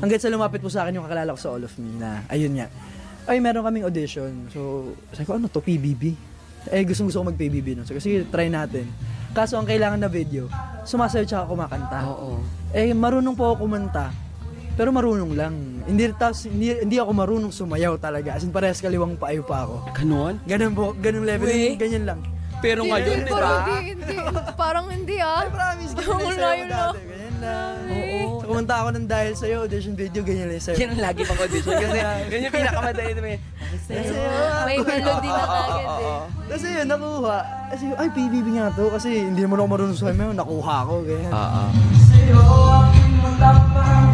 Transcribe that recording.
Hanggang sa lumapit po sa akin yung kakilala ko sa All of Me na, ayun nga. Ay, meron kaming audition. So, sabi ko, ano to, PBB? Gusto ko mag-PBB nun. So, sige, try natin. Kaso, ang kailangan na video, sumasayaw tsaka kumakanta. Oo. Marunong po ako kumanta. Pero marunong lang. Hindi ako marunong sumayaw talaga. As in, parehas kaliwang paayo pa ako. Ganon? Ganun po, ganun level. Uy. Ganyan lang. Pero ngayon, di ba? Hindi. Parang hindi ah. Ay, promise, ganyan lang Wala sa'yo yun, dati. Ganyan lang. Oo. So, kumanta ako ng dahil sa'yo, audition video, ganyan lang sa'yo. Yan ang lagi pang audition. Kasi yun yung pinakamadali naman. May melody na agad eh. Kasi yun, nakuha. Kasi ay, PBB nga to. Kasi hindi naman ako marunong sumayaw, nakuha ko. Ganyan. Oo. Sa'yo aking matapang